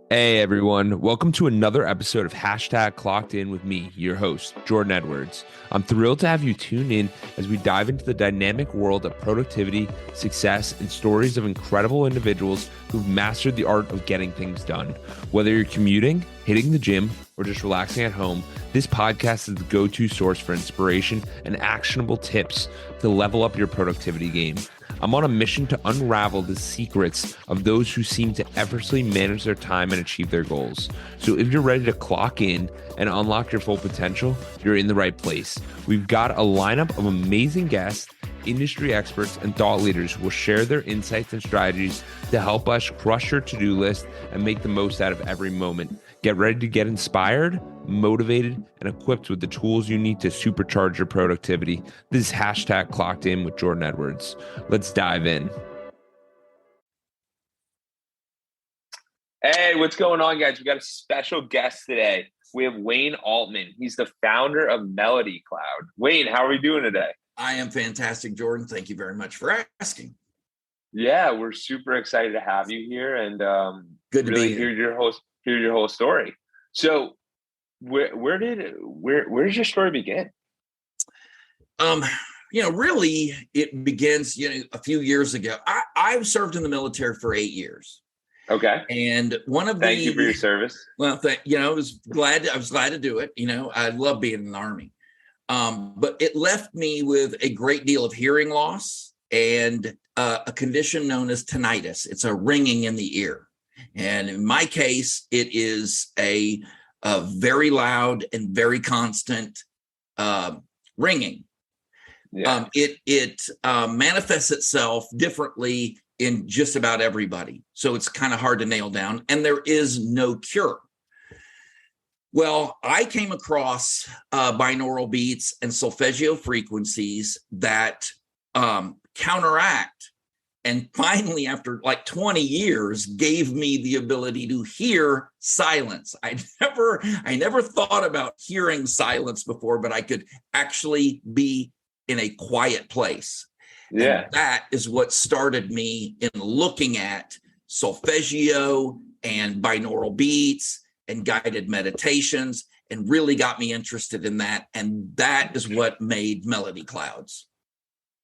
Hey everyone, welcome to another episode of Clockedin with me, your host, Jordan Edwards. I'm thrilled to have you tune in as we dive into the dynamic world of productivity, success, and stories of incredible individuals who've mastered the art of getting things done. Whether you're commuting, hitting the gym, or just relaxing at home, this podcast is the go-to source for inspiration and actionable tips to level up your productivity game. I'm on a mission to unravel the secrets of those who seem to effortlessly manage their time and achieve their goals. So if you're ready to clock in and unlock your full potential, you're in the right place. We've got a lineup of amazing guests, industry experts, and thought leaders who will share their insights and strategies to help us crush your to-do list and make the most out of every moment. Get ready to get inspired, motivated, and equipped with the tools you need to supercharge your productivity. This is Clockedin with Jordan Edwards. Let's dive in. Hey, what's going on, guys? We got a special guest today. We have Wayne Altman. He's the founder of Melody Cloud. Wayne, how are we doing today? I am fantastic, Jordan. Thank you very much for asking. Yeah, we're super excited to have you here, and good to really be here. Hear your whole story. So, where does your story begin? Really, it begins, a few years ago. I've served in the military for 8 years. Okay. And Thank you for your service. Well, I was glad to do it. I love being in the Army. But it left me with a great deal of hearing loss and a condition known as tinnitus. It's a ringing in the ear. And in my case, it is a very loud and very constant ringing. Yeah. It manifests itself differently in just about everybody. So it's kind of hard to nail down, and there is no cure. Well, I came across binaural beats and solfeggio frequencies that counteract, and finally, after like 20 years, gave me the ability to hear silence. I never thought about hearing silence before, but I could actually be in a quiet place. Yeah. And that is what started me in looking at solfeggio and binaural beats and guided meditations, and really got me interested in that. And that is what made Melody Clouds.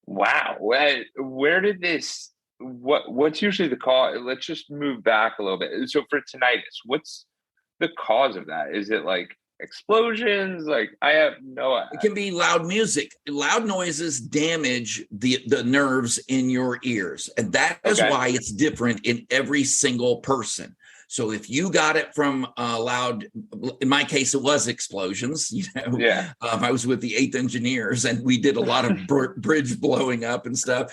Wow. Where did this, what's usually the cause? Let's just move back a little bit. So for tinnitus, what's the cause of that? Is it like explosions? Like, I have no idea. It can be loud music. Loud noises damage the nerves in your ears. And that is why it's different in every single person. So if you got it from loud, in my case, it was explosions. Yeah. I was with the 8th Engineers, and we did a lot of bridge blowing up and stuff.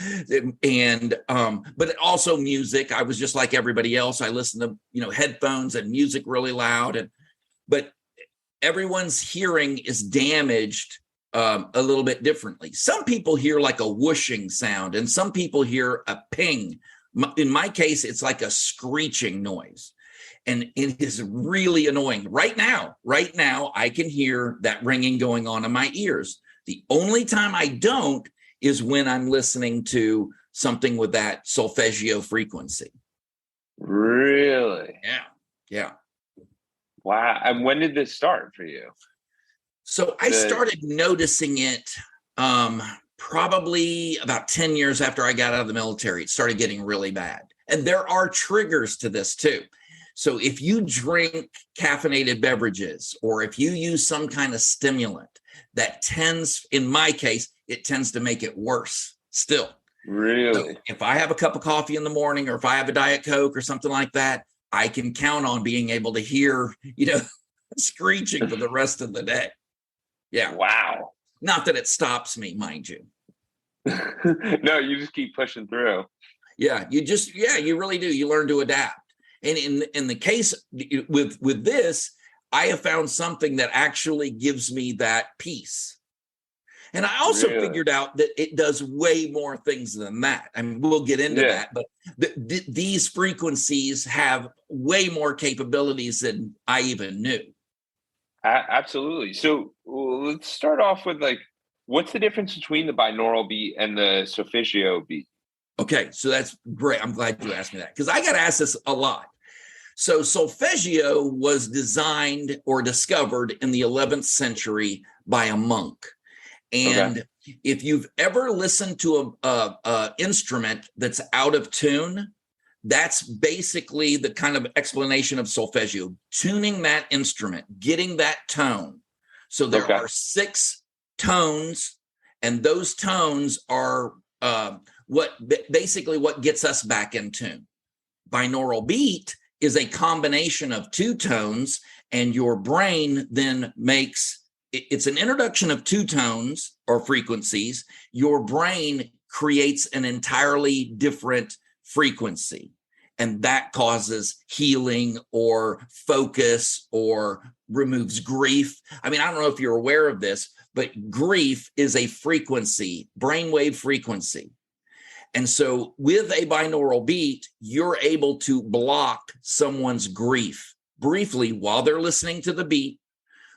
And but also music. I was just like everybody else. I listened to headphones and music really loud, but everyone's hearing is damaged a little bit differently. Some people hear like a whooshing sound, and some people hear a ping. In my case, it's like a screeching noise. And it is really annoying. Right now, I can hear that ringing going on in my ears. The only time I don't is when I'm listening to something with that solfeggio frequency. Really? Yeah. Wow. And when did this start for you? So I started noticing it probably about 10 years after I got out of the military. It started getting really bad. And there are triggers to this too. So if you drink caffeinated beverages, or if you use some kind of stimulant, that tends, in my case, it tends to make it worse still. Really? So if I have a cup of coffee in the morning, or if I have a Diet Coke or something like that, I can count on being able to hear, screeching for the rest of the day. Yeah. Wow. Not that it stops me, mind you. No, you just keep pushing through. Yeah, you really do. You learn to adapt. And in the case with this, I have found something that actually gives me that peace. And I also figured out that it does way more things than that. I mean, we'll get into that, but these frequencies have way more capabilities than I even knew. Absolutely. So let's start off with what's the difference between the binaural beat and the solfeggio beat? Okay, so that's great. I'm glad you asked me that, because I got asked this a lot. So solfeggio was designed or discovered in the 11th century by a monk. And if you've ever listened to a instrument that's out of tune, that's basically the kind of explanation of solfeggio, tuning that instrument, getting that tone. So there are 6 tones, and those tones are what gets us back in tune. Binaural beat is a combination of 2 tones, and your brain then it's an introduction of 2 tones or frequencies. Your brain creates an entirely different frequency, and that causes healing or focus or removes grief. I mean, I don't know if you're aware of this, but grief is a frequency, brainwave frequency. And so with a binaural beat, you're able to block someone's grief briefly while they're listening to the beat,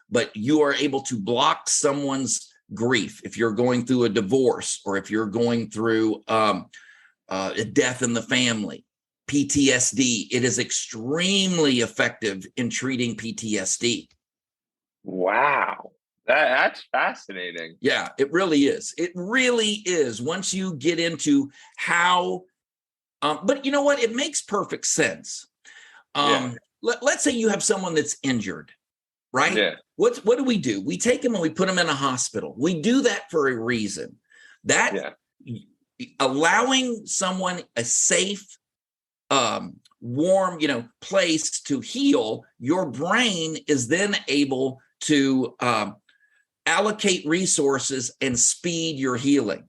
but you are able to block someone's grief if you're going through a divorce or if you're going through a death in the family, PTSD. It is extremely effective in treating PTSD. Wow. That's fascinating. Yeah, it really is. It really is. Once you get into how, but you know what? It makes perfect sense. Let's say you have someone that's injured, right? Yeah. What do? We take them and we put them in a hospital. We do that for a reason. Allowing someone a safe, warm, place to heal, your brain is then able to allocate resources and speed your healing.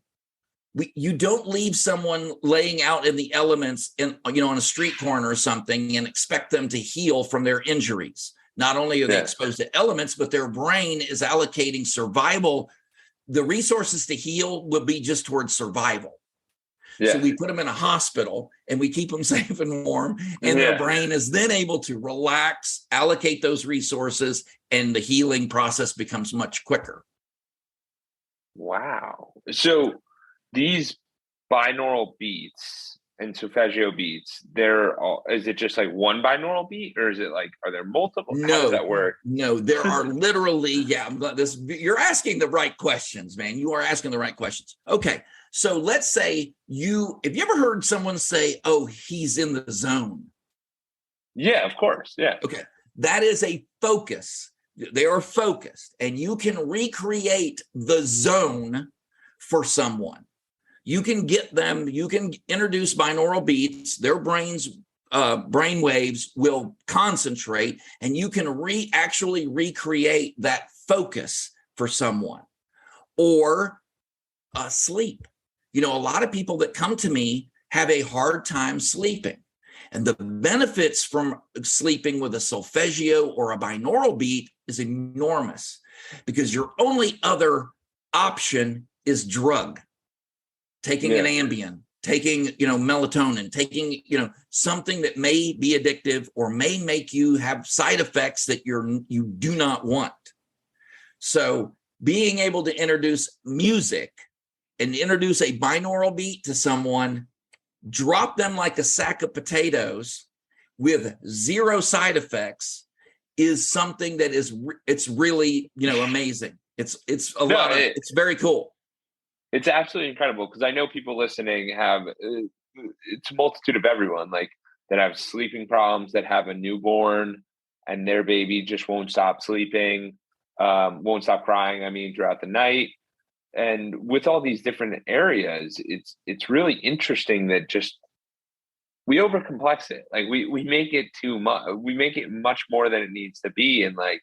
You don't leave someone laying out in the elements on a street corner or something and expect them to heal from their injuries. Not only are they exposed to elements, but their brain is allocating survival. The resources to heal will be just towards survival. So we put them in a hospital and we keep them safe and warm, and their brain is then able to relax, allocate those resources, and the healing process becomes much quicker. Wow. So these binaural beats and solfeggio beats, is it just like one binaural beat, or is it like, are there multiple? No, how does that work? No, there are literally, you're asking the right questions, man. You are asking the right questions. Okay. So let's say have you ever heard someone say, oh, he's in the zone? Yeah, of course. Yeah. Okay. That is a focus. They are focused, and you can recreate the zone for someone. You can introduce binaural beats, their brains, brain waves will concentrate, and you can actually recreate that focus for someone. Or sleep. A lot of people that come to me have a hard time sleeping. And the benefits from sleeping with a solfeggio or a binaural beat is enormous, because your only other option is drug. Taking an Ambien, taking, melatonin, taking, something that may be addictive or may make you have side effects that you do not want. So being able to introduce music and introduce a binaural beat to someone, drop them like a sack of potatoes with 0 side effects, is something that it's really, amazing. It's very cool. It's absolutely incredible, because I know people listening have, it's a multitude of everyone, like that have sleeping problems, that have a newborn and their baby just won't stop sleeping, won't stop crying, throughout the night. And with all these different areas, it's really interesting that just we overcomplex it. Like we make it too much. We make it much more than it needs to be. And like,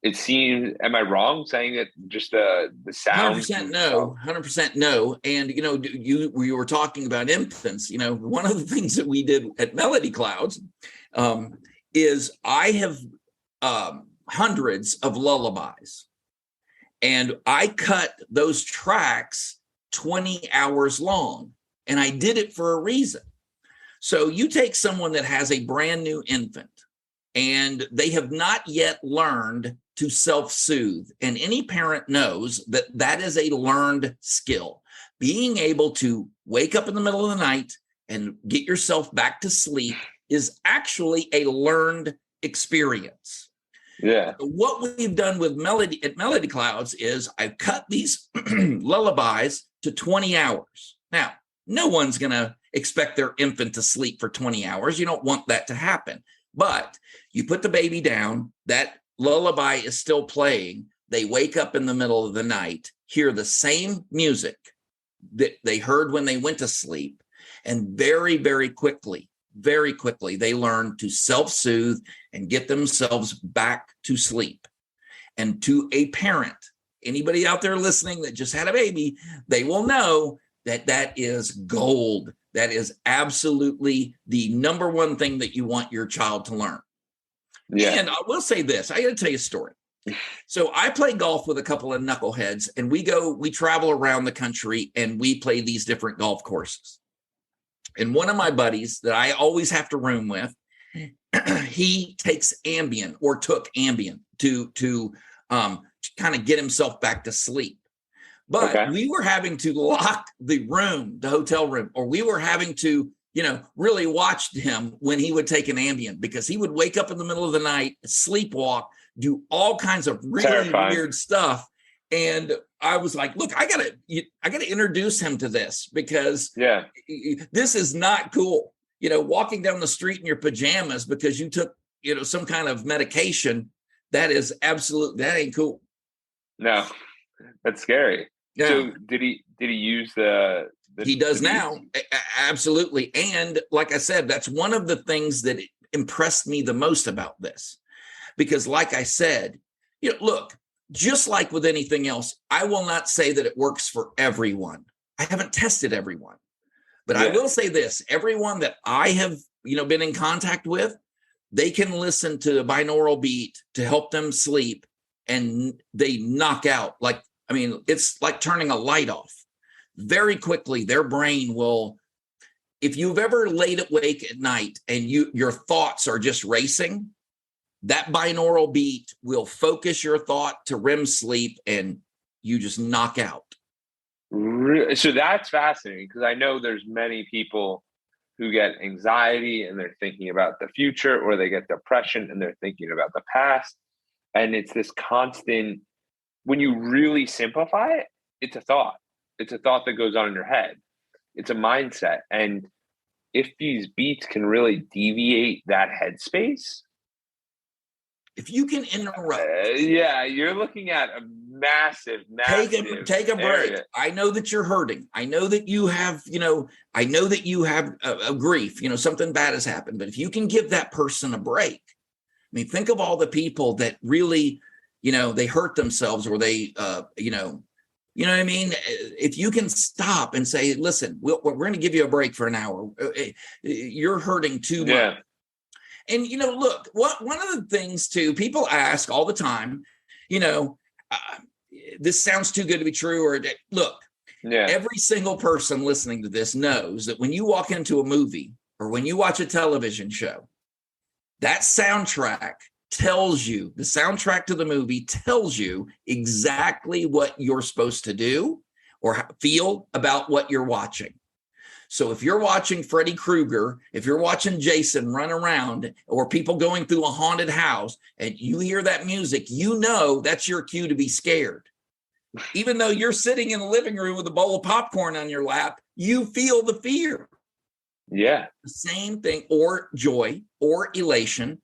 it seems, am I wrong saying that just the sound? 100% no, 100% no. And, we were talking about infants. One of the things that we did at Melody Clouds is I have hundreds of lullabies. And I cut those tracks 20 hours long, and I did it for a reason. So you take someone that has a brand new infant and they have not yet learned to self-soothe. And any parent knows that that is a learned skill. Being able to wake up in the middle of the night and get yourself back to sleep is actually a learned experience. Yeah. What we've done with Melody Clouds is I've cut these lullabies to 20 hours. Now, no one's going to expect their infant to sleep for 20 hours. You don't want that to happen. But you put the baby down, that lullaby is still playing. They wake up in the middle of the night, hear the same music that they heard when they went to sleep, and very, very quickly, they learn to self-soothe and get themselves back to sleep. And to a parent, anybody out there listening that just had a baby, they will know that that is gold. That is absolutely the number one thing that you want your child to learn. Yeah. And I will say this, I got to tell you a story. So I play golf with a couple of knuckleheads, and we travel around the country and we play these different golf courses. And one of my buddies that I always have to room with, he takes Ambien or took Ambien to kind of get himself back to sleep. But we were having to lock the hotel room, or we were having to, really watch him when he would take an Ambien, because he would wake up in the middle of the night, sleepwalk, do all kinds of really weird stuff. And I was like, look, I gotta introduce him to this, because this is not cool. Walking down the street in your pajamas because you took, some kind of medication, that ain't cool. No, that's scary. Yeah. So did he use the he does now. Absolutely. And like I said, that's one of the things that impressed me the most about this, because like I said, look, just like with anything else, I will not say that it works for everyone. I haven't tested everyone, but I will say this, everyone that I have, been in contact with, they can listen to a binaural beat to help them sleep, and they knock out. It's like turning a light off. Very quickly, their brain will, if you've ever laid awake at night and your thoughts are just racing, that binaural beat will focus your thought to REM sleep, and you just knock out. So that's fascinating, because I know there's many people who get anxiety and they're thinking about the future, or they get depression and they're thinking about the past. And it's this constant, when you really simplify it, it's a thought. It's a thought that goes on in your head. It's a mindset. And if these beats can really deviate that headspace, if you can interrupt, you're looking at a massive take a break. Area. I know that you're hurting. I know that you have, I know that you have a grief, something bad has happened. But if you can give that person a break, think of all the people that really, they hurt themselves, or they, you know what I mean? If you can stop and say, listen, we're going to give you a break for an hour. You're hurting too much. And, look, one of the things too, people ask all the time, this sounds too good to be true. Or look, every single person listening to this knows that when you walk into a movie or when you watch a television show, that soundtrack tells you, the soundtrack to the movie tells you exactly what you're supposed to do or feel about what you're watching. So if you're watching Freddy Krueger, if you're watching Jason run around, or people going through a haunted house, and you hear that music, that's your cue to be scared. Even though you're sitting in the living room with a bowl of popcorn on your lap, you feel the fear. Yeah. The same thing, or joy or elation.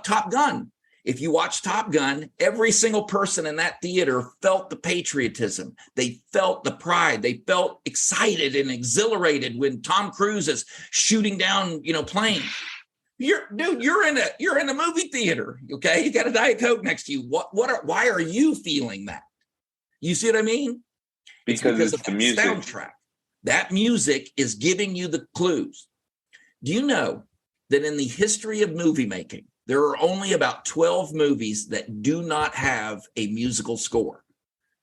Top Gun. If you watch Top Gun, every single person in that theater felt the patriotism. They felt the pride. They felt excited and exhilarated when Tom Cruise is shooting down, planes. You're in a movie theater. Okay. You got a Diet Coke next to you. Why are you feeling that? You see what I mean? Because of the that music. Soundtrack. That music is giving you the clues. Do you know that in the history of movie making, there are only about 12 movies that do not have a musical score,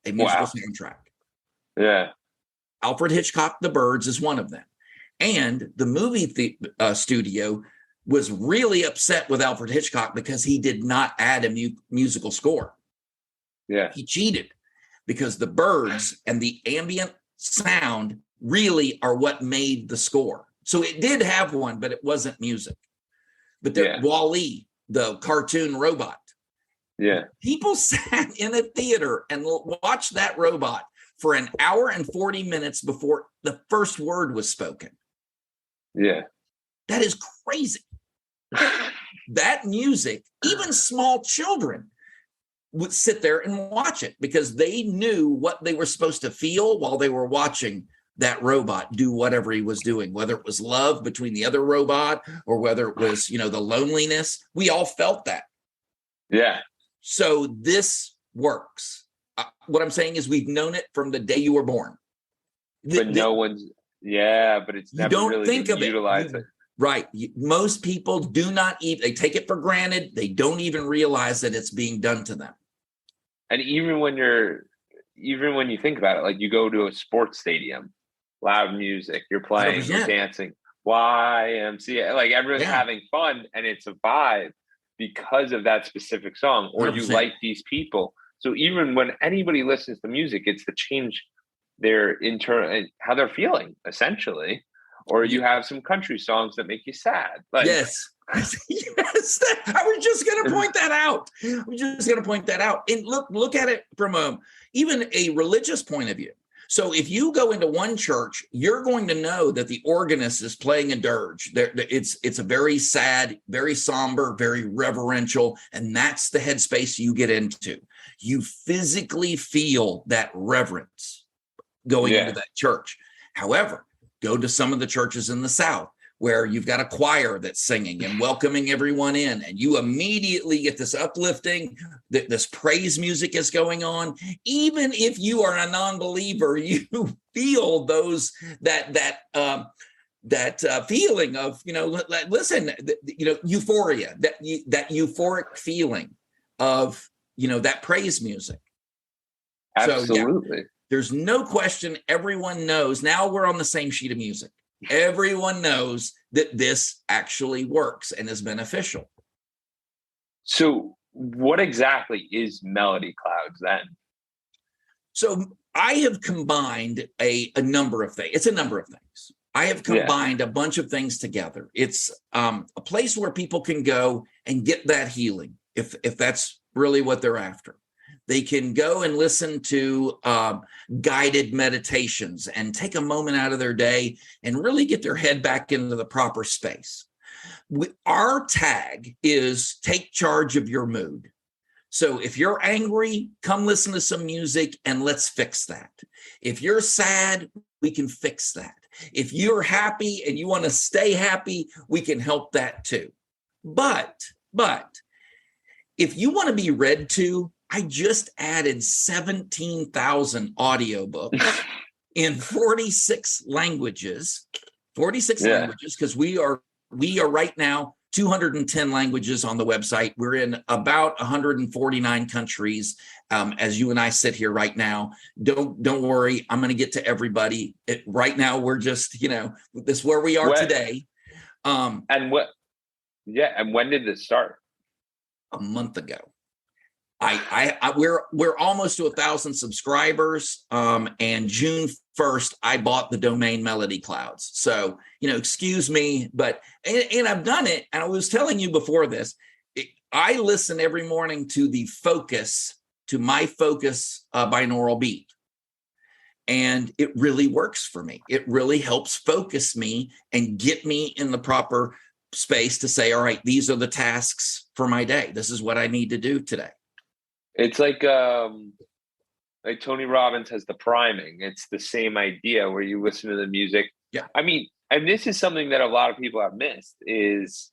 a musical soundtrack? Yeah. Alfred Hitchcock, The Birds is one of them. And the movie studio was really upset with Alfred Hitchcock because he did not add a musical score. Yeah. He cheated, because the birds and the ambient sound really are what made the score. So it did have one, but it wasn't music. But the Wall-E, the cartoon robot. Yeah. People sat in a theater and watched that robot for an hour and 40 minutes before the first word was spoken. Yeah. That is crazy. That music, even small children would sit there and watch it because they knew what they were supposed to feel while they were watching that robot do whatever he was doing, whether it was love between the other robot or whether it was, the loneliness. We all felt that. Yeah. So this works. What I'm saying is we've known it from the day you were born. But but it's never don't really think been of utilized. Right. Most people do not even, they take it for granted. They don't even realize that it's being done to them. And even when you think about it, like you go to a sports stadium, loud music, you're playing, 100%. you're dancing, YMCA, like everyone's having fun and it's a vibe because of that specific song, or 100%. you like these people. So even when anybody listens to music, it's to change their internal, how they're feeling, essentially. Or you have some country songs that make you sad. Like, yes. Yes. I was just going to point that out. And look at it from even a religious point of view. So if you go into one church, you're going to know that the organist is playing a dirge. It's a very sad, very somber, very reverential, and that's the headspace you get into. You physically feel that reverence going into that church. However, go to some of the churches in the South where you've got a choir that's singing and welcoming everyone in, and you immediately get this uplifting, this praise music is going on. Even if you are a non-believer, you feel that feeling of, euphoria, that euphoric feeling of, that praise music. Absolutely. So, there's no question. Everyone knows. Now we're on the same sheet of music. Everyone knows that this actually works and is beneficial. So what exactly is Melody Clouds then? So I have combined a number of things. It's a number of things. I have combined a bunch of things together. It's a place where people can go and get that healing if that's really what they're after. They can go and listen to guided meditations and take a moment out of their day and really get their head back into the proper space. Our tag is take charge of your mood. So if you're angry, come listen to some music and let's fix that. If you're sad, we can fix that. If you're happy and you want to stay happy, we can help that too. But if you want to be read to, I just added 17,000 audiobooks in 46 languages, languages, because we are right now 210 languages on the website. We're in about 149 countries as you and I sit here right now. Don't worry, I'm going to get to everybody. Right now, we're just, this is where we are today. And when did this start? A month ago. We're almost to 1,000 subscribers. And June 1st, I bought the domain Melody Clouds. So, excuse me, but I've done it. And I was telling you before this, I listen every morning to my focus binaural beat. And it really works for me. It really helps focus me and get me in the proper space to say, all right, these are the tasks for my day. This is what I need to do today. It's like Tony Robbins has the priming. It's the same idea where you listen to the music. Yeah. I mean, and this is something that a lot of people have missed is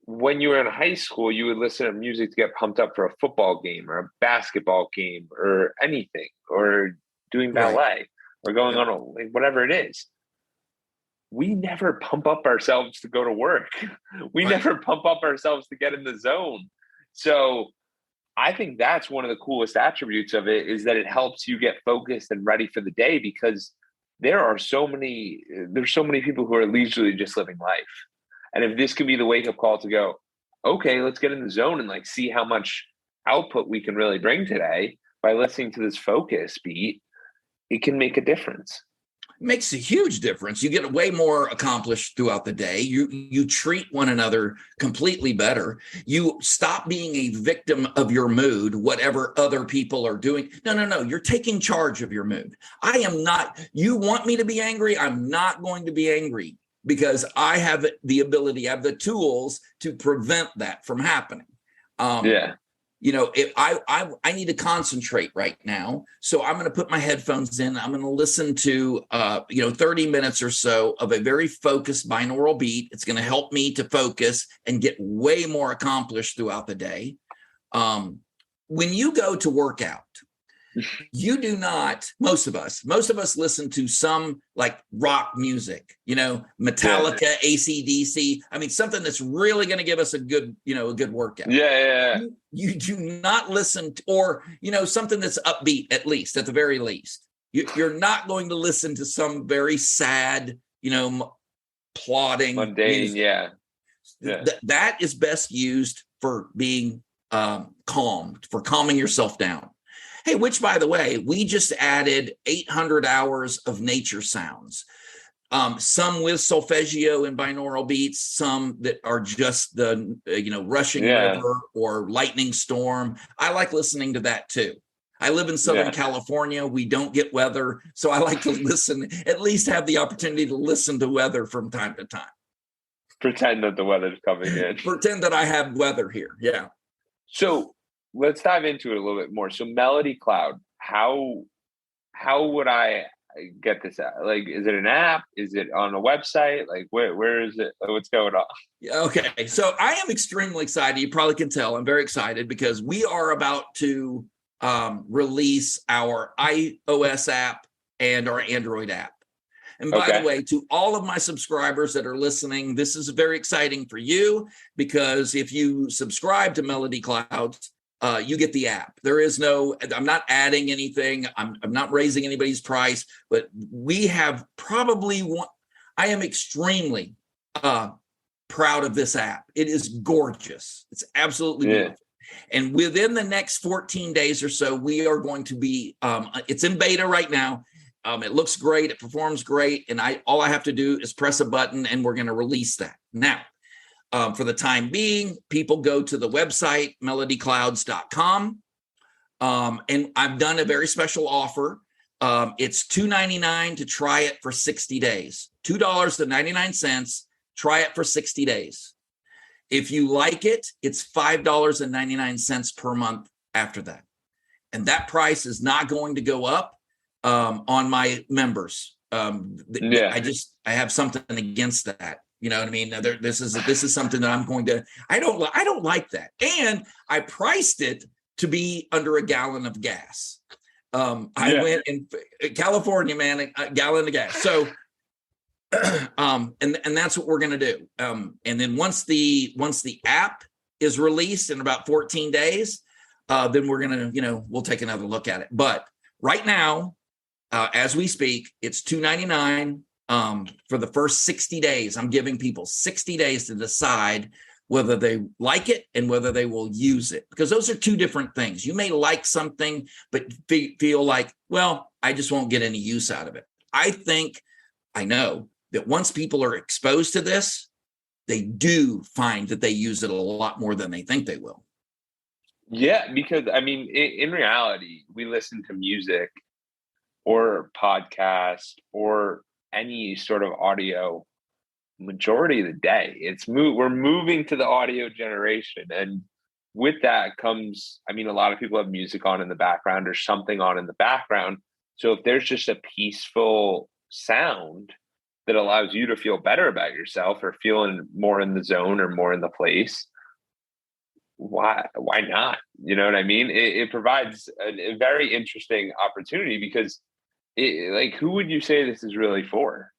when you were in high school, you would listen to music to get pumped up for a football game or a basketball game or anything, or doing ballet or going on whatever it is. We never pump up ourselves to go to work. We never pump up ourselves to get in the zone. So I think that's one of the coolest attributes of it, is that it helps you get focused and ready for the day, because there's so many people who are leisurely just living life. And if this can be the wake up call to go, okay, let's get in the zone and see how much output we can really bring today by listening to this focus beat, it can make a difference. makes a huge difference. You get way more accomplished throughout the day. You treat one another completely better. You stop being a victim of your mood, whatever other people are doing. No. You're taking charge of your mood. I am not, you want me to be angry? I'm not going to be angry because I have the ability, I have the tools to prevent that from happening. If I need to concentrate right now, so I'm going to put my headphones in. I'm going to listen to 30 minutes or so of a very focused binaural beat. It's going to help me to focus and get way more accomplished throughout the day. When you go to work out, you do not, most of us listen to some like rock music, Metallica, AC/DC. I mean, something that's really going to give us a good workout. You do not listen to, or, something that's upbeat, at the very least. You're not going to listen to some very sad, plodding. Mundane, music. That is best used for being calmed, for calming yourself down. Hey, which, by the way, we just added 800 hours of nature sounds, some with solfeggio and binaural beats, some that are just the, rushing river or lightning storm. I like listening to that too. I live in Southern California. We don't get weather. So I like to listen, at least have the opportunity to listen to weather from time to time. Pretend that the weather's coming in. Pretend that I have weather here. Yeah. So let's dive into it a little bit more. So Melody Cloud, how would I get this at? Like, is it an app? Is it on a website? Like, where is it? What's going on? Okay. So I am extremely excited. You probably can tell I'm very excited because we are about to release our iOS app and our Android app. And by the way, to all of my subscribers that are listening, this is very exciting for you because if you subscribe to Melody Clouds, you get the app. There is no, I'm not adding anything. I'm not raising anybody's price, but we have probably one. I am extremely proud of this app. It is gorgeous. It's absolutely beautiful. And within the next 14 days or so, we are going to be, it's in beta right now. It looks great. It performs great. And all I have to do is press a button and we're going to release that. Now, for the time being, people go to the website, melodyclouds.com. And I've done a very special offer. It's $2.99 to try it for 60 days. $2.99, try it for 60 days. If you like it, it's $5.99 per month after that. And that price is not going to go up on my members. I have something against that. You know what I mean? This is something that I'm going to, I don't like that. And I priced it to be under a gallon of gas. I went in California, man, a gallon of gas. So, and that's what we're going to do. And then once the app is released in about 14 days, then we're going to, we'll take another look at it. But right now, as we speak, it's $2.99 for the first 60 days. I'm giving people 60 days to decide whether they like it and whether they will use it, because those are two different things. You may like something, but feel like, well, I just won't get any use out of it. I know that once people are exposed to this, they do find that they use it a lot more than they think they will. Yeah, because I mean, in reality, we listen to music or podcast or any sort of audio majority of the day. We're moving to the audio generation, and with that comes, I mean, a lot of people have music on in the background or something on in the background. So if there's just a peaceful sound that allows you to feel better about yourself or feeling more in the zone or more in the place, why not? You know what I mean? It provides a very interesting opportunity because who would you say this is really for?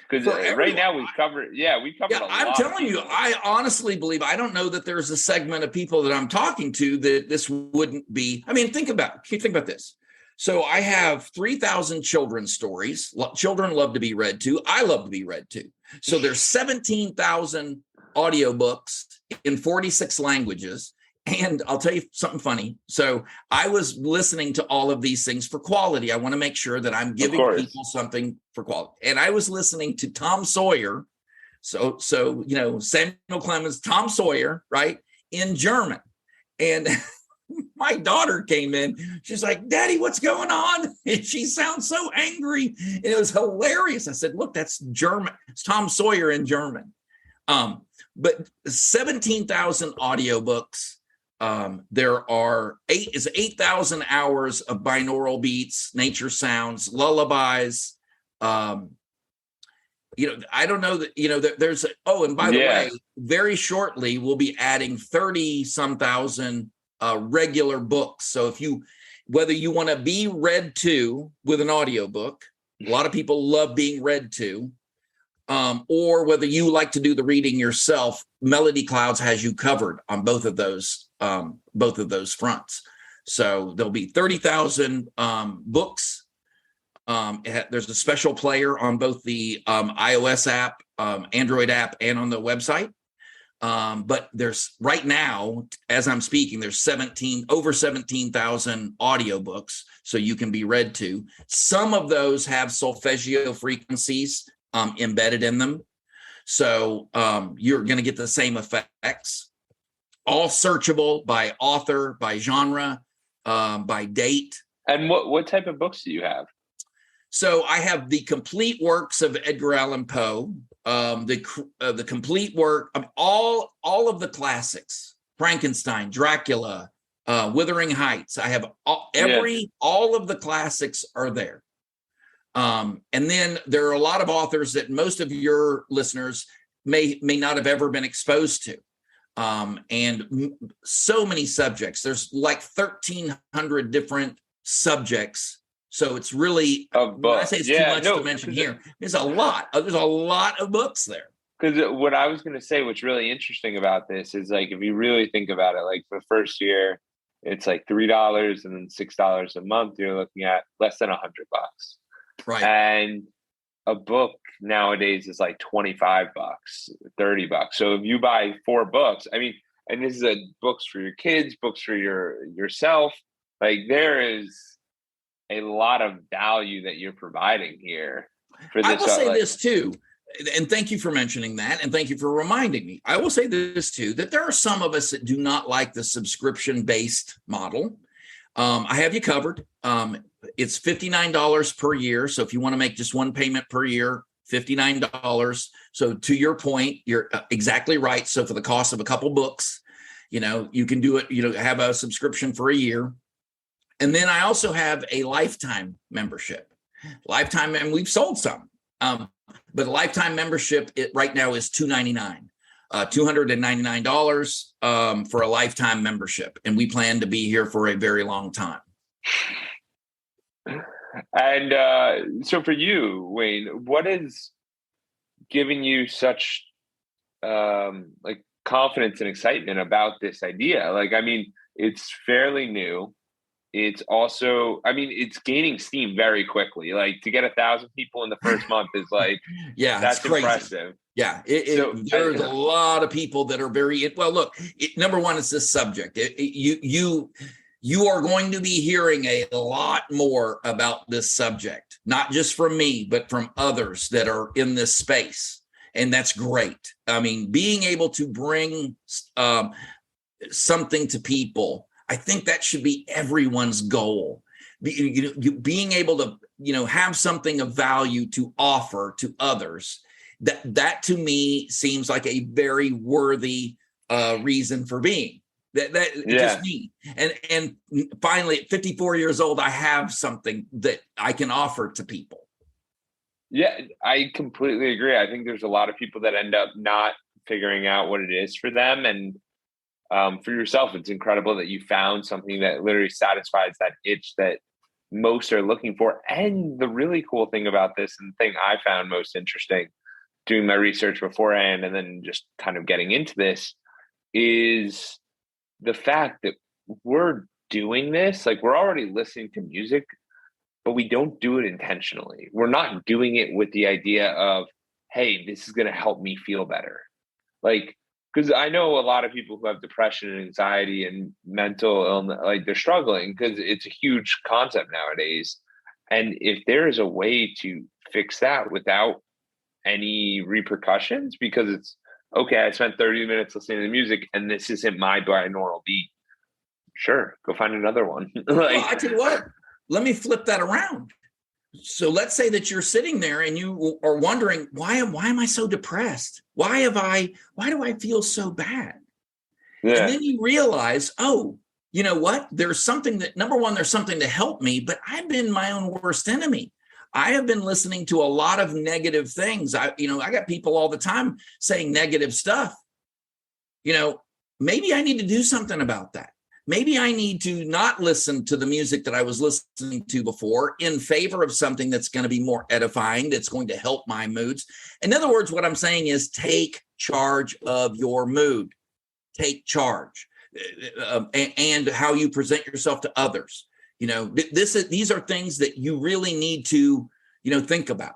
Because right now we've covered a lot. I'm telling you, I honestly believe, I don't know that there's a segment of people that I'm talking to that this wouldn't be. I mean, think about this. So I have 3,000 children's stories. Children love to be read to. I love to be read to. So there's 17,000 audiobooks in 46 languages. And I'll tell you something funny. So I was listening to all of these things for quality. I want to make sure that I'm giving people something for quality. And I was listening to Tom Sawyer. So Samuel Clemens, Tom Sawyer, right, in German. And my daughter came in. She's like, "Daddy, what's going on?" And she sounds so angry. And it was hilarious. I said, "Look, that's German. It's Tom Sawyer in German." But 17,000 audiobooks. There are 8,000 hours of binaural beats, nature sounds, lullabies. I don't know that, there's, and by the way, very shortly, we'll be adding 30 some thousand regular books. So whether you want to be read to with an audiobook, a lot of people love being read to, or whether you like to do the reading yourself, Melody Clouds has you covered on both of those fronts. So there'll be 30,000 books. There's a special player on both the iOS app, Android app, and on the website. But there's right now, as I'm speaking, there's over 17,000 audiobooks, so you can be read to. Some of those have solfeggio frequencies embedded in them. So you're going to get the same effects, all searchable by author, by genre, by date. And what type of books do you have? So I have the complete works of Edgar Allan Poe, the complete work of all of the classics, Frankenstein, Dracula, Wuthering Heights. I have all of the classics are there. And then there are a lot of authors that most of your listeners may not have ever been exposed to. And so many subjects. There's like 1,300 different subjects. So it's really, when I say it's too much to mention here, there's a lot. There's a lot of books there. Because what I was going to say, what's really interesting about this is, like, if you really think about it, like the first year, it's like $3 and then $6 a month. You're looking at less than $100. Right. And a book nowadays is like $25, $30. So if you buy 4 books, I mean, and this is books for your kids, books for yourself, like there is a lot of value that you're providing here. I will say this too, and thank you for mentioning that, and thank you for reminding me. I will say this too, that there are some of us that do not like the subscription-based model. I have you covered. It's $59 per year. So if you want to make just one payment per year, $59. So to your point, you're exactly right. So for the cost of a couple books, you can do it, have a subscription for a year. And then I also have a lifetime membership. And we've sold some. But a lifetime membership right now is $299. $299 for a lifetime membership. And we plan to be here for a very long time. And so for you, Wayne, what is giving you such confidence and excitement about this idea? Like, I mean, it's fairly new. It's also, I mean, it's gaining steam very quickly. Like, to get 1,000 people in the first month is like, that's impressive. Yeah, there's a lot of people that are look, number one, it's this subject. You are going to be hearing a lot more about this subject, not just from me, but from others that are in this space. And that's great. I mean, being able to bring something to people, I think that should be everyone's goal. Being able to, have something of value to offer to others, that to me seems like a very worthy reason for being. Just me. And finally, at 54 years old, I have something that I can offer to people. Yeah, I completely agree. I think there's a lot of people that end up not figuring out what it is for them. And for yourself, it's incredible that you found something that literally satisfies that itch that most are looking for. And the really cool thing about this, and the thing I found most interesting doing my research beforehand and then just kind of getting into this, is the fact that we're doing this, like, we're already listening to music, but we don't do it intentionally. We're not doing it with the idea of, hey, this is going to help me feel better. Like, because I know a lot of people who have depression and anxiety and mental illness, like they're struggling because it's a huge concept nowadays. And if there is a way to fix that without any repercussions, because it's okay, I spent 30 minutes listening to the music and this isn't my binaural beat. Sure, go find another one. Well, I tell you what, let me flip that around. So let's say that you're sitting there and you are wondering, why am I so depressed? Why do I feel so bad? Yeah. And then you realize, oh, you know what? There's something that, number one, there's something to help me, but I've been my own worst enemy. I have been listening to a lot of negative things. I got people all the time saying negative stuff. Maybe I need to do something about that. Maybe I need to not listen to the music that I was listening to before in favor of something that's going to be more edifying, that's going to help my moods. In other words, what I'm saying is take charge of your mood. Take charge and how you present yourself to others. These are things that you really need to, think about.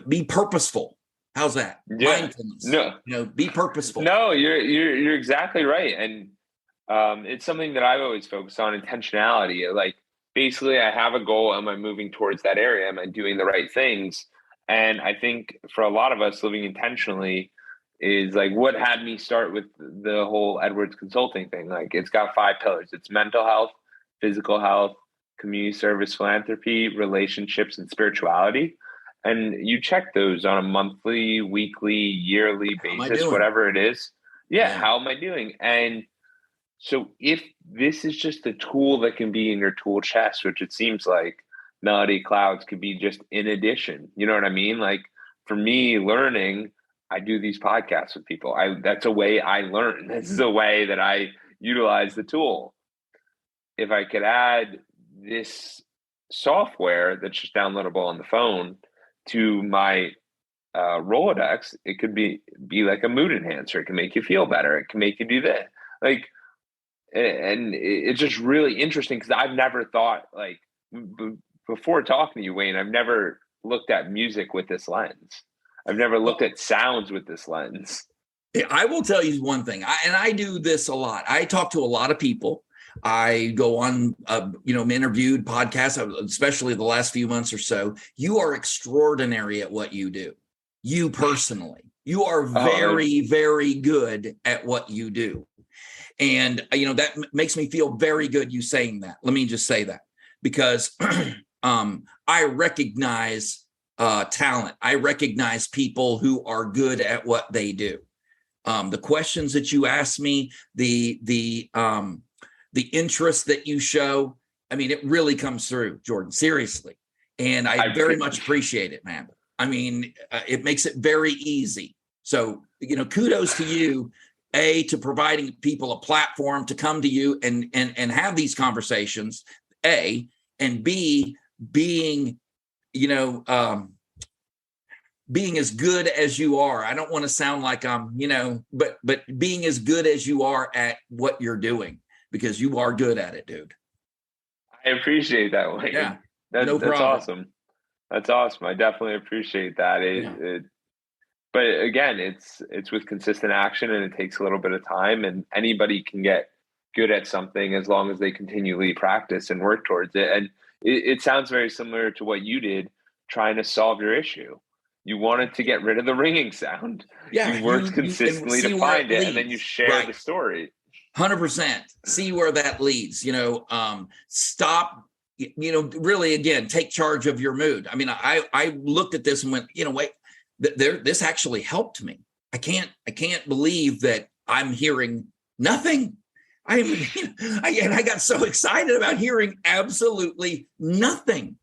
Be purposeful. How's that? Yeah. Mindfulness. No. Be purposeful. No, you're exactly right. And it's something that I've always focused on, intentionality. Like basically I have a goal. Am I moving towards that area? Am I doing the right things? And I think for a lot of us, living intentionally is like what had me start with the whole Edwards consulting thing. Like it's got 5 pillars. It's mental health, physical health, community service, philanthropy, relationships, and spirituality. And you check those on a monthly, weekly, yearly basis, whatever it is. Yeah, how am I doing? And so if this is just a tool that can be in your tool chest, which it seems like Melody Clouds could be just in addition, you know what I mean? Like for me, learning, I do these podcasts with people. That's a way I learn. This is a way that I utilize the tool. If I could add this software that's just downloadable on the phone to my Rolodex, it could be like a mood enhancer. It can make you feel better. It can make you do that. Like, and it's just really interesting because I've never thought like before talking to you, Wayne, I've never looked at music with this lens. I've never looked at sounds with this lens. I will tell you one thing, and I do this a lot. I talk to a lot of people. I go on, interviewed podcasts, especially the last few months or so. You are extraordinary at what you do. You personally, you are very, very good at what you do. And, that makes me feel very good you saying that. Let me just say that because I recognize talent. I recognize people who are good at what they do. The questions that you ask me, the interest that you show, I mean, it really comes through, Jordan, seriously. And I very much appreciate it, man. I mean, it makes it very easy. So, kudos to you, A, to providing people a platform to come to you and have these conversations, A, and B, being as good as you are. I don't want to sound like I'm, but being as good as you are at what you're doing, because you are good at it, dude. I appreciate that, Wayne. Yeah, that's problem. Awesome. That's awesome. I definitely appreciate that. But again, it's with consistent action, and it takes a little bit of time, and anybody can get good at something as long as they continually practice and work towards it. And it sounds very similar to what you did trying to solve your issue. You wanted to get rid of the ringing sound. Yeah, you worked consistently to find it, and then you share the story. 100%. See where that leads. Stop. Really, again, take charge of your mood. I mean, I looked at this and went, wait, this actually helped me. I can't believe that I'm hearing nothing. I got so excited about hearing absolutely nothing.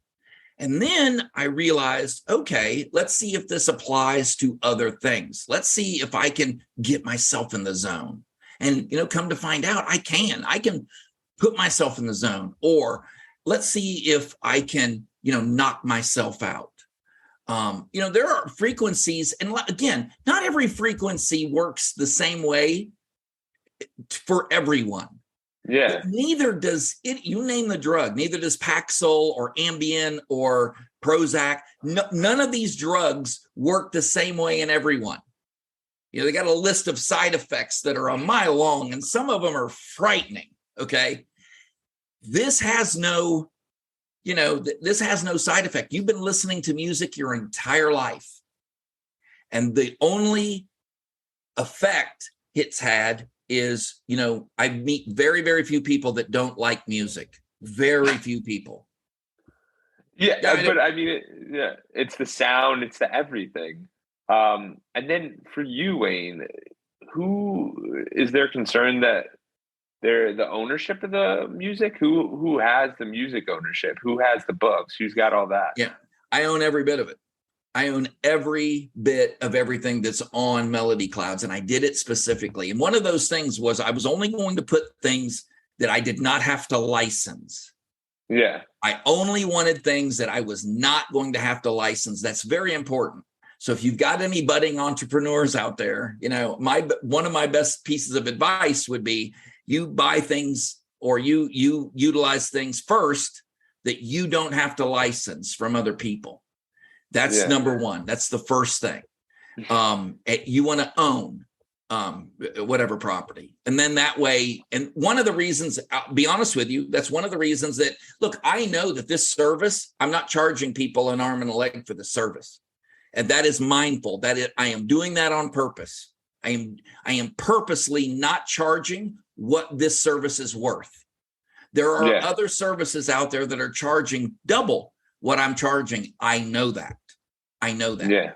And then I realized, okay, let's see if this applies to other things. Let's see if I can get myself in the zone. And, come to find out, I can put myself in the zone. Or let's see if I can, knock myself out. There are frequencies. And again, not every frequency works the same way for everyone. Yeah. But neither does it. You name the drug. Neither does Paxil or Ambien or Prozac. No, none of these drugs work the same way in everyone. They got a list of side effects that are a mile long, and some of them are frightening. Okay. This has no, this has no side effect. You've been listening to music your entire life. And the only effect it's had is, I meet very, very few people that don't like music. Very few people. Yeah, but I mean, it's the sound, it's the everything. And then for you, Wayne, who is there concern that they're the ownership of the music? Who has the music ownership? Who has the books? Who's got all that? Yeah, I own every bit of it. I own every bit of everything that's on Melody Clouds, and I did it specifically. And one of those things was I was only going to put things that I did not have to license. Yeah. I only wanted things that I was not going to have to license. That's very important. So if you've got any budding entrepreneurs out there, one of my best pieces of advice would be you buy things or you utilize things first that you don't have to license from other people. That's number one. That's the first thing. You want to own whatever property. And then that way, and one of the reasons, I'll be honest with you, that's one of the reasons that, look, I know that this service, I'm not charging people an arm and a leg for the service. And that is mindful. I am doing that on purpose. I am purposely not charging what this service is worth. There are other services out there that are charging double what I'm charging. I know that. Yeah.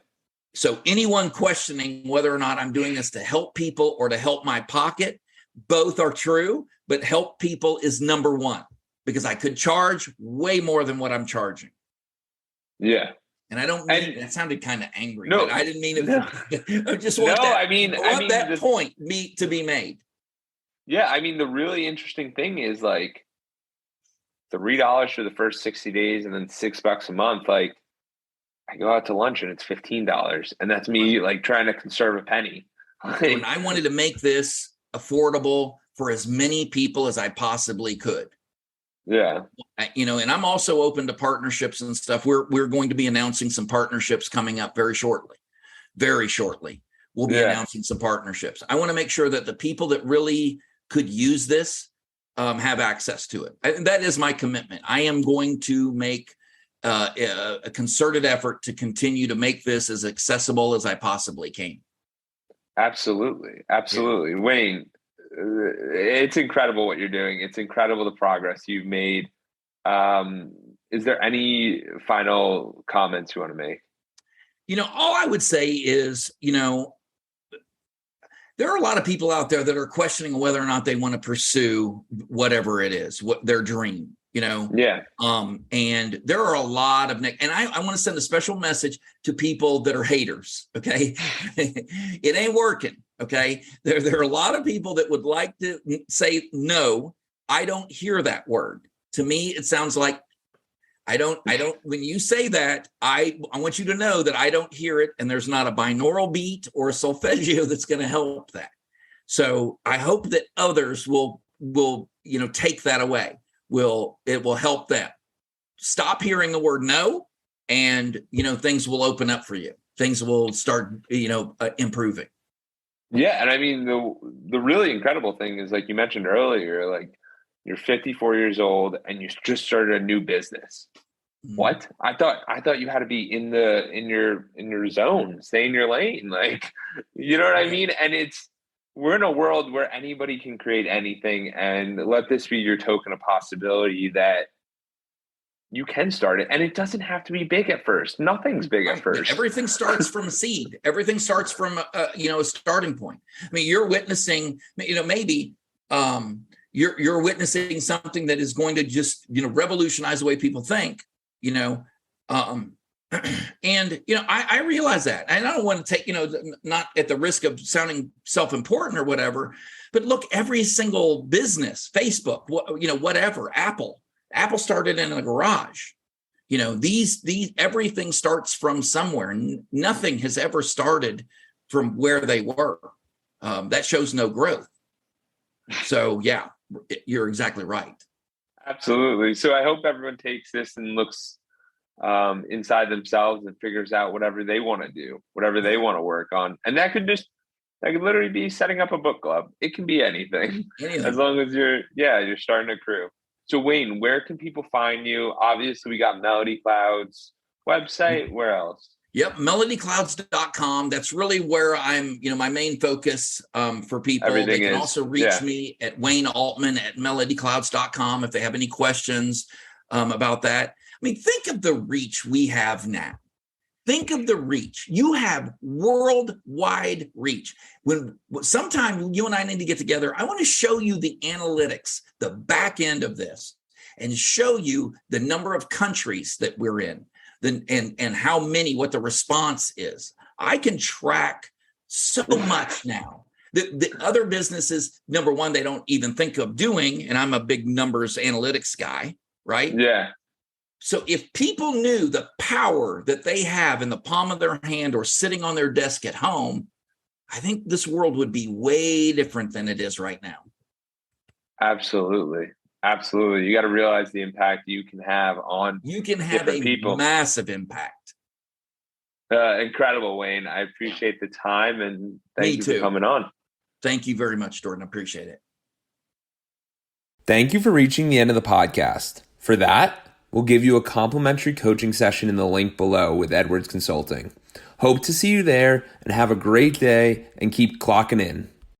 So anyone questioning whether or not I'm doing this to help people or to help my pocket, both are true, but help people is number one, because I could charge way more than what I'm charging. Yeah. And I don't mean, that sounded kind of angry, no, but I didn't mean it. No. I just want that point to be made. Yeah. I mean, the really interesting thing is like $3 for the first 60 days and then $6 a month. Like, I go out to lunch and it's $15, and that's me like trying to conserve a penny. And I wanted to make this affordable for as many people as I possibly could. Yeah. And I'm also open to partnerships and stuff. We're going to be announcing some partnerships coming up very shortly. Very shortly. We'll be announcing some partnerships. I want to make sure that the people that really could use this have access to it. That is my commitment. I am going to make a concerted effort to continue to make this as accessible as I possibly can. Absolutely. Yeah. Wayne, it's incredible what you're doing. It's incredible the progress you've made. Is there any final comments you want to make? All I would say is, there are a lot of people out there that are questioning whether or not they want to pursue whatever it is, what their dream. And there are a lot of, and I want to send a special message to people that are haters. Okay. It ain't working. Okay. There are a lot of people that would like to say, no, I don't hear that word. To me, it sounds like when you say that, I want you to know that I don't hear it. And there's not a binaural beat or a solfeggio that's going to help that. So I hope that others will take that away. It will help them stop hearing the word no, and things will open up for you. Things will start improving. Yeah, and I mean the really incredible thing is, like you mentioned earlier, like you're 54 years old and you just started a new business. Mm-hmm. What? I thought you had to be in your zone, stay in your lane, like you know what I mean? And we're in a world where anybody can create anything, and let this be your token of possibility that you can start it. And it doesn't have to be big at first. Nothing's big at first. Everything starts from a seed. Everything starts from a starting point. I mean, you're witnessing, maybe you're witnessing something that is going to just, revolutionize the way people think, and, I realize that, and I don't want to take, not at the risk of sounding self-important or whatever, but look, every single business, Facebook, whatever, Apple started in a garage. These everything starts from somewhere. Nothing has ever started from where they were. That shows no growth. So yeah, you're exactly right. Absolutely. So I hope everyone takes this and looks inside themselves and figures out whatever they want to do, whatever they want to work on. And that could just That could literally be setting up a book club. It can be anything, Anything. as long as you're starting a crew. So Wayne, where can people find you? Obviously, we got Melody Cloud's website. Where else? Yep, melodyclouds.com. That's really where I'm, my main focus for people. Everything they can is, also reach me at Wayne Altman at melodyclouds.com if they have any questions about that. I mean, think of the reach we have now. Think of the reach. You have worldwide reach. When sometime you and I need to get together, I want to show you the analytics, the back end of this, and show you the number of countries that we're in, and how many, what the response is. I can track so much now. The other businesses, number one, they don't even think of doing, and I'm a big numbers analytics guy, right? Yeah. So if people knew the power that they have in the palm of their hand or sitting on their desk at home, I think this world would be way different than it is right now. Absolutely. Absolutely. You got to realize the impact you can have on people. Massive impact. Incredible, Wayne. I appreciate the time, and thank you for coming on. Thank you very much, Jordan. I appreciate it. Thank you for reaching the end of the podcast. For that, we'll give you a complimentary coaching session in the link below with Edwards Consulting. Hope to see you there, and have a great day and keep clocking in.